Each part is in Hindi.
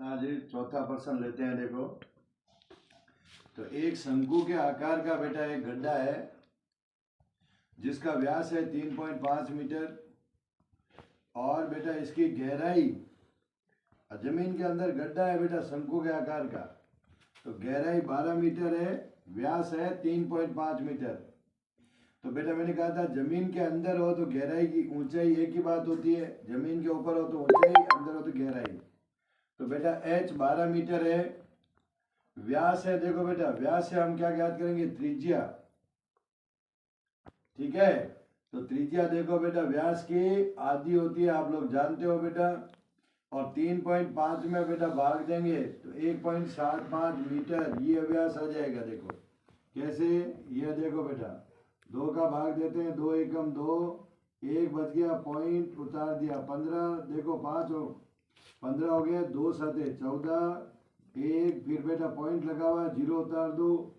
आज चौथा प्रश्न लेते हैं। देखो, तो एक शंकु के आकार का बेटा एक गड्ढा है जिसका व्यास है 3.5 मीटर और बेटा इसकी गहराई, जमीन के अंदर गड्ढा है बेटा शंकु के आकार का, तो गहराई 12 मीटर है, व्यास है 3.5 मीटर। तो बेटा मैंने कहा था जमीन के अंदर हो तो गहराई की ऊंचाई एक ही बात होती है, जमीन के ऊपर हो तो ऊंचाई, अंदर हो तो गहराई। तो बेटा h 12 मीटर है, व्यास है, देखो बेटा व्यास से हम क्या ज्ञात करेंगे, त्रिज्या। ठीक है, तो त्रिज्या देखो बेटा व्यास की आधी होती है, आप लोग जानते हो बेटा, और 3.5 में बेटा भाग देंगे तो 1.75 मीटर ये व्यास आ जाएगा। देखो कैसे, ये देखो बेटा 2 का भाग देते हैं, 2 एकम 2, 1 बच गया, पॉइंट उतार दिया 15, देखो 5 हो 15 हो गया, 2 7 14, 1 फिर बेटा पॉइंट लगा हुआ, 0 उतार दो,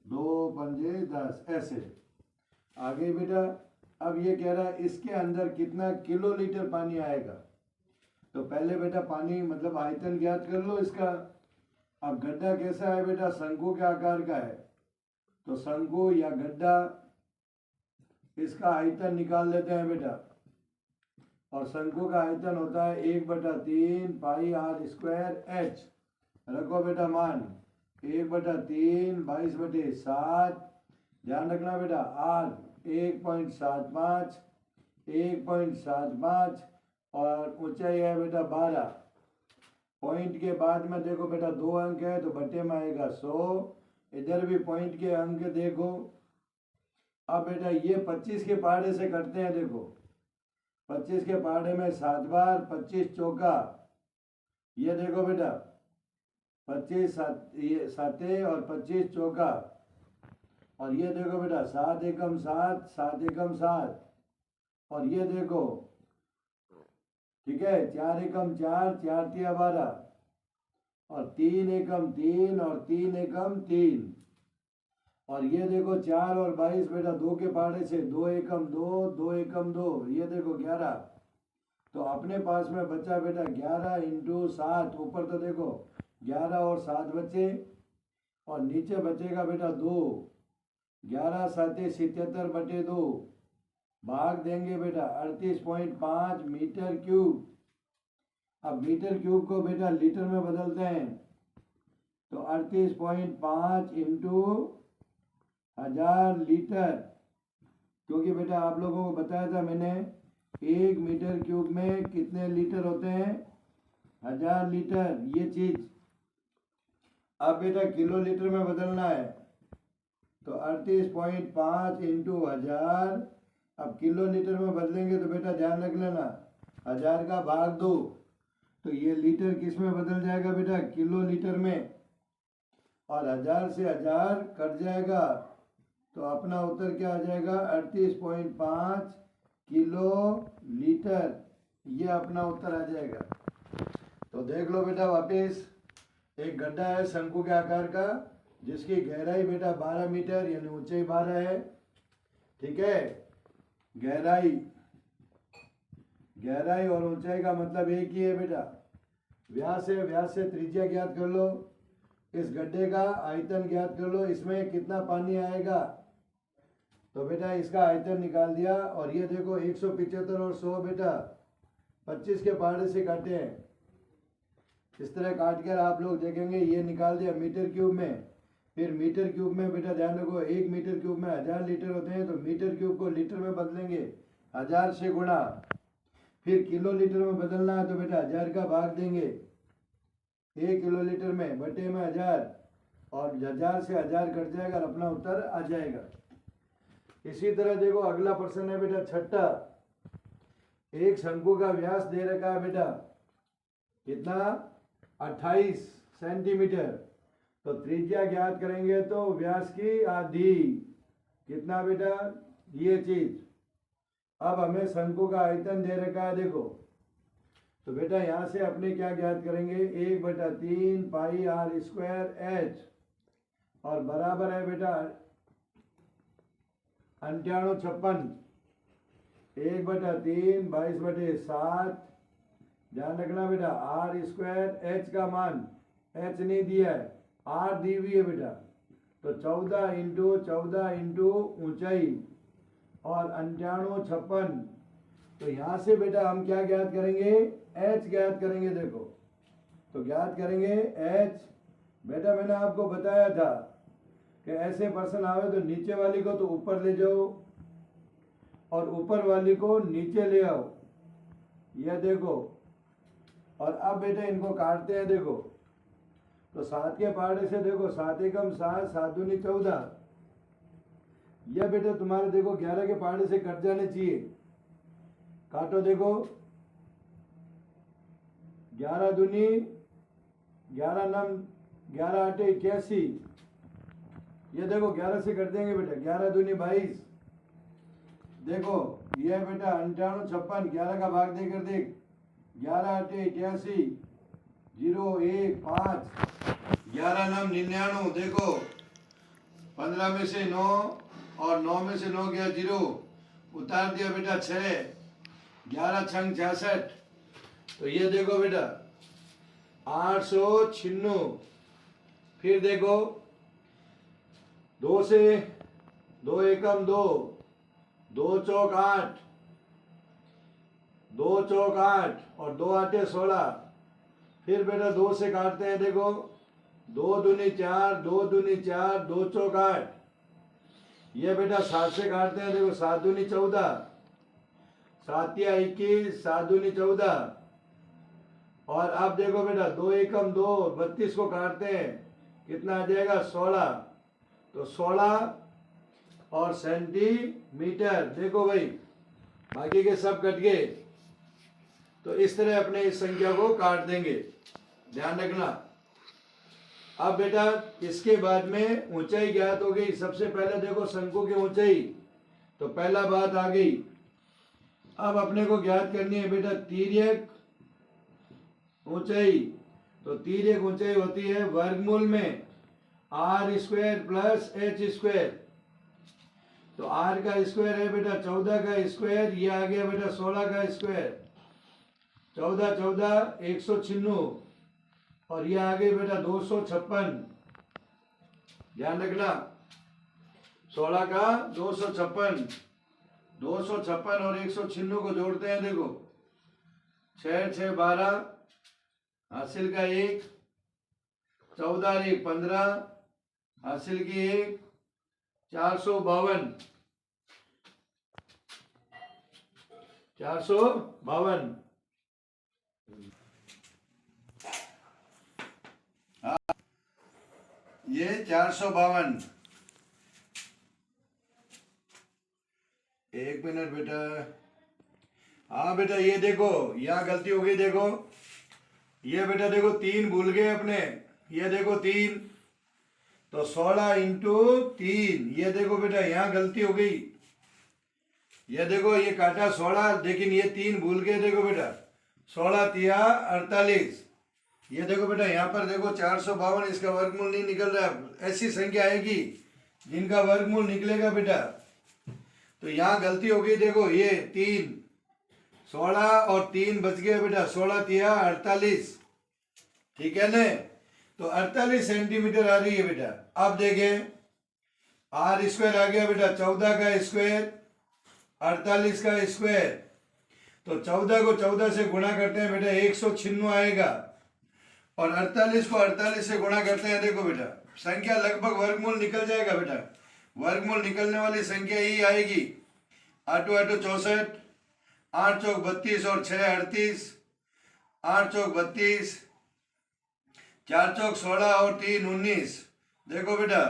2 पंजे 10, ऐसे आगे बेटा। अब ये कह रहा है इसके अंदर कितना किलो लीटर पानी आएगा। तो पहले बेटा पानी मतलब आयतन ज्ञात कर लो इसका। अब गड्ढा कैसा है बेटा, शंकु के आकार का है, तो शंकु या गड्ढा, इसका आयतन निकाल लेते हैं बेटा। और शंकु का आयतन होता है 1/3 पाई आर स्क्वायर एच। रखो बेटा मान 1/3 22/7, ध्यान रखना बेटा आर 1.75, 1.75 और ऊंचाई है बेटा 12। पॉइंट के बाद में देखो बेटा 2 अंक है तो बटे में आएगा 100, इधर भी पॉइंट के अंक देखो। अब बेटा ये 25 के पहाड़े से करते हैं, देखो 25 के पहाड़े में 7 बार 25 चौका, ये देखो बेटा 25 साते और 25 चौका, और ये देखो बेटा 7 एकम 7, 7 एकम 7, और ये देखो ठीक है 4 एकम 4, 4 तिया 12, और 3 एकम 3 और 3 एकम 3, और ये देखो 4 और 22 बेटा 2 के पहाड़े से 2 एकम 2, 2 एकम 2, ये देखो 11। तो अपने पास में बचा बेटा 11 इंटू 7, ऊपर तो देखो 11 और 7 बचे, और नीचे बचेगा बेटा 2, 11 7 77 बटे 2, भाग देंगे बेटा 38.5 मीटर क्यूब। अब मीटर क्यूब को बेटा लीटर में बदलते हैं, तो 38.5 इंटू 1000 लीटर, क्योंकि बेटा आप लोगों को बताया था मैंने 1 मीटर क्यूब में कितने लीटर होते हैं, 1000 लीटर ये चीज। अब बेटा किलो लीटर में बदलना है, तो 38.5 इंटू 1000, अब किलो लीटर में बदलेंगे तो बेटा ध्यान रख लेना 1000 का भाग 2, तो ये लीटर किस में बदल जाएगा बेटा, किलो लीटर में, और 1000 से 1000 कट जाएगा, तो अपना उत्तर क्या आ जाएगा 38.5 किलो लीटर, ये अपना उत्तर आ जाएगा। तो देख लो बेटा वापस, एक गड्ढा है शंकु के आकार का जिसकी गहराई बेटा 12 मीटर यानी ऊंचाई 12 है। ठीक है, गहराई और ऊंचाई का मतलब एक ही है बेटा, व्यास है, व्यास से त्रिज्या ज्ञात कर लो, इस गड्ढे का आयतन ज्ञात कर लो, इसमें कितना पानी आएगा। तो बेटा इसका आयतन निकाल दिया, और ये देखो 175 और 100 बेटा 25 के पहाड़े से काटे हैं, इस तरह काट कर आप लोग देखेंगे, ये निकाल दिया मीटर क्यूब में। फिर मीटर क्यूब में बेटा ध्यान रखो 1 मीटर क्यूब में 1000 लीटर होते हैं, तो मीटर क्यूब को लीटर में बदलेंगे 1000 से गुणा, फिर किलो लीटर में बदलना है तो बेटा 1000 का भाग देंगे 1 किलो लीटर में बटे में 1000, और 1000 से 1000 कट जाएगा और अपना उत्तर आ जाएगा। इसी तरह देखो अगला प्रश्न है बेटा छठा, एक शंकु का व्यास दे रखा है बेटा कितना, 28 सेंटीमीटर, तो त्रिज्या ज्ञात करेंगे तो व्यास की आधी, कितना बेटा ये चीज। अब हमें शंकु का आयतन दे रखा है, देखो तो बेटा यहां से अपने क्या ज्ञात करेंगे, 1/3 पाई आर स्क्वायर एच, और बराबर है बेटा 9856, 1/3 22/7 ध्यान रखना बेटा, आर स्क्वायर एच का मान एच नहीं दिया है, आर दी हुई है बेटा। तो 14 इंटू ऊंचाई और 9856। तो यहाँ से बेटा हम क्या ज्ञात करेंगे, एच ज्ञात करेंगे। देखो तो ज्ञात करेंगे एच। बेटा मैंने आपको बताया था कि ऐसे पर्सन आवे तो नीचे वाली को तो ऊपर ले जाओ और ऊपर वाली को नीचे ले आओ। यह देखो, और अब बेटा इनको काटते हैं। देखो तो 7 के पहाड़े से देखो 7 एकम 7, 7 दूनी 14। यह बेटा तुम्हारे देखो 11 के पहाड़े से कट जाने चाहिए। काटो देखो, 11 दूनी 11 नम 11 आटे 81। ये देखो 11 से कट देंगे बेटा, 11 दूनी 22। देखो ये बेटा 9856, 11 का भाग देकर देख, 11 आटे 81, 0 1 5, 11 नम 99। देखो 15 में से 9 और 9 में से 9 गया 0, उतार दिया बेटा 6, 11 छंग 66। तो ये देखो बेटा 896। फिर देखो 2 से 2 एकम 2, 2 चौक 8, 2 चौक 8 और 2 आटे 16। फिर बेटा 2 से काटते हैं। देखो 2 दूनी 4, 2 दूनी 4, 2 चौक 8। ये बेटा 7 से काटते हैं। देखो 7 दूनी 14, 7 या 21, 7 दूनी 14। और अब देखो बेटा 2 एकम 2, 32 को काटते हैं, कितना आ जाएगा 16। तो 16 और सेंटीमीटर। देखो भाई बाकी के सब कट गए। तो इस तरह अपने इस संख्या को काट देंगे, ध्यान रखना। अब बेटा इसके बाद में ऊंचाई ज्ञात हो गई। सबसे पहले देखो शंकु की ऊंचाई, तो पहला बात आ गई। अब अपने को ज्ञात करनी है बेटा तिर्यक ऊंचाई। तो तिर्यक ऊंचाई होती है वर्गमूल में R square plus H square. तो आर का स्क्वायर है बेटा 14 का स्क्वायर, ये आ गया बेटा 16 का स्क्वायर। 14 14 196 और ये आ गई बेटा 256। ध्यान रखना 16 का 256, 256 और 196 को जोड़ते हैं। देखो 6 6 12, हासिल का 1, 14 और 1 15, हासिल की 1, 452, 452। ये 452। एक मिनट बेटा, हाँ बेटा ये देखो यहाँ गलती हो गई। देखो ये बेटा देखो 3 भूल गए अपने। ये देखो 3, तो 16 इंटू 3। ये देखो बेटा यहाँ गलती हो गई। ये देखो ये काटा 16, लेकिन ये 3 भूल गए। देखो बेटा 16 तिया 48। ये देखो बेटा यहाँ पर देखो 452, इसका वर्गमूल नहीं निकल रहा है। ऐसी संख्या आएगी जिनका वर्गमूल निकलेगा बेटा। तो यहाँ गलती हो गई। देखो ये 3, 16 और 3 बच गया बेटा, 16 तिया 48। ठीक है ना। तो 48 सेंटीमीटर आ रही है बेटा। अब देखें आर स्क्वायर आ गया बेटा 14 का स्क्वायर, 48 का स्क्वायर। तो 14 को 14 से गुणा करते हैं बेटा 196 आएगा, और 48 को 48 से गुणा करते हैं। देखो बेटा संख्या लगभग वर्गमूल निकल जाएगा बेटा। वर्गमूल निकलने वाली संख्या यही आएगी। 8 8 64, 8 चौक 32 और 6 38, 8 चौक 32, 4 चौक 16 और 3 19। देखो बेटा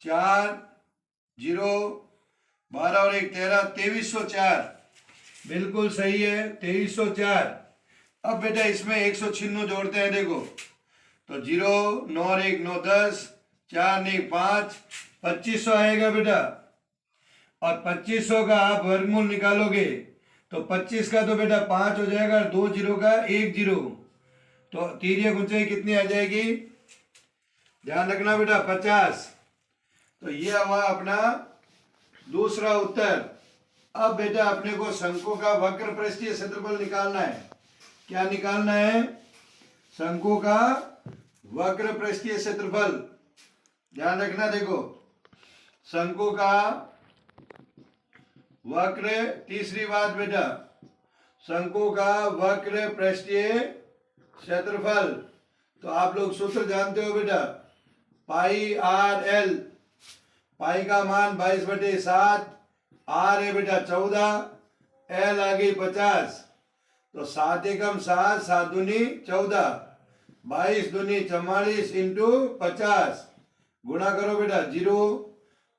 4 0 12 और 1 13, 2304। बिल्कुल सही है 2304। अब बेटा इसमें 196 जोड़ते हैं। देखो तो 0 9 और 1 9 10, 4 1 5, 2500 आएगा बेटा। और 2500 का आप वर्गमूल निकालोगे तो 25 का तो बेटा 5 हो जाएगा, 2 0 का 1 0। तो तिर्यक ऊंचाई कितनी आ जाएगी, ध्यान रखना बेटा 50। तो ये हुआ अपना दूसरा उत्तर। अब बेटा अपने को शंकु का वक्र पृष्ठीय क्षेत्रफल निकालना है। क्या निकालना है? शंकु का वक्र पृष्ठीय क्षेत्रफल। ध्यान रखना, देखो शंकु का वक्र, तीसरी बात बेटा, शंकु का वक्र पृष्ठीय क्षेत्रफल। तो आप लोग सूत्र जानते हो बेटा, पाई आर एल। पाई का मान 22/7, आर है बेटा 14, एल आ गई 50। तो 7 एकम 7, 7 दूनी 14, 22 दूनी 44 इंटू 50 गुणा करो बेटा 0,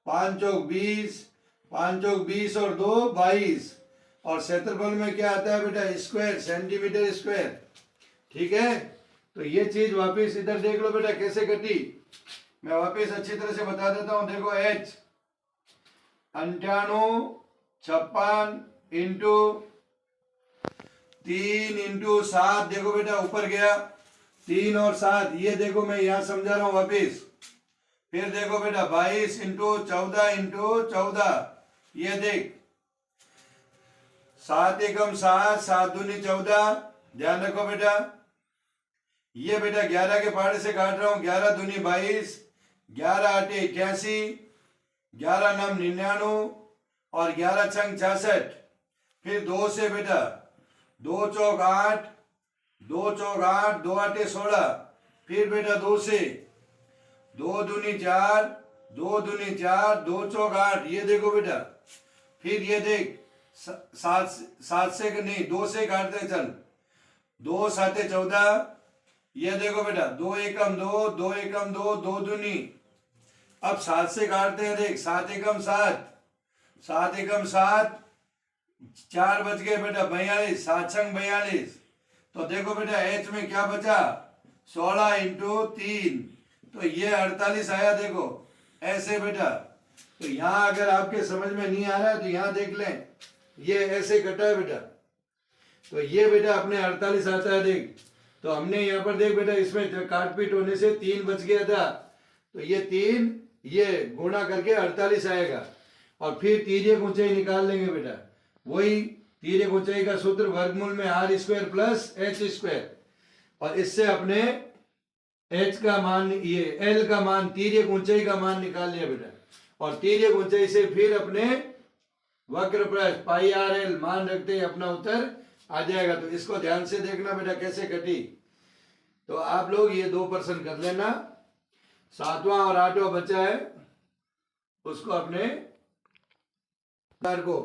5 चौक 20, 5 चौक 20 और 2 22। और क्षेत्रफल में क्या आता है बेटा? Square, centimetre square. ठीक है, तो ये चीज वापिस इधर देख लो बेटा कैसे कटी। मैं वापिस अच्छी तरह से बता देता हूं। देखो h 9856 इंटू 3 इंटू 7, देखो बेटा ऊपर गया 3 और 7, ये देखो मैं यहां समझा रहा हूं वापिस। फिर देखो बेटा 22 इंटू 14 इंटू 14, ये देख 7 एकम 7, 7 दूनी 14। ध्यान रखो बेटा, ये बेटा 11 के पहाड़े से काट रहा हूं, 11 दूनी 22, 11 8 81, 11 9 99 और 11 छंग 66। फिर 2 से बेटा 2 चौक 8, 2 चौक 8, 2 8 16। फिर बेटा 2 से 2 दूनी 4, 2 दूनी 4, 2 चौक 8, ये देखो बेटा। फिर ये देख 7 से नहीं 2 से काटते चल, 2 7 14, ये देखो बेटा 2 एकम 2, 2 एकम 2, 2 दूनी। अब 7 से काटते हैं, देख 7 एकम 7, 7 एकम 7, 4 बच गए बेटा 42, 7 छंग 42। तो देखो बेटा h में क्या बचा? 16 इंटू 3, तो ये 48 आया। देखो ऐसे बेटा। तो यहाँ अगर आपके समझ में नहीं आ रहा है तो यहाँ देख लें, ये ऐसे कटा है बेटा। तो ये बेटा अपने 48 आता है, देख। तो हमने यहाँ पर देख बेटा, इसमें काट पीट होने से 3 बच गया था, तो ये 3 ये गुणा करके 48 आएगा। और फिर तिर्यक ऊंचाई निकाल लेंगे बेटा। वही तिर्यक ऊंचाई का सूत्र वर्गमूल में r square plus h square. और इससे अपने h का मान, ये l का मान, तिर्यक ऊंचाई का मान निकाल लिया बेटा। और तिर्यक ऊंचाई से फिर अपने वक्र पृष्ठ पाई आर एल मान रखते ही अपना उत्तर आ जाएगा। तो इसको ध्यान से देखना बेटा कैसे कटी। तो आप लोग ये 2 प्रश्न कर लेना। 7वां और 8वां बचा है, उसको अपने को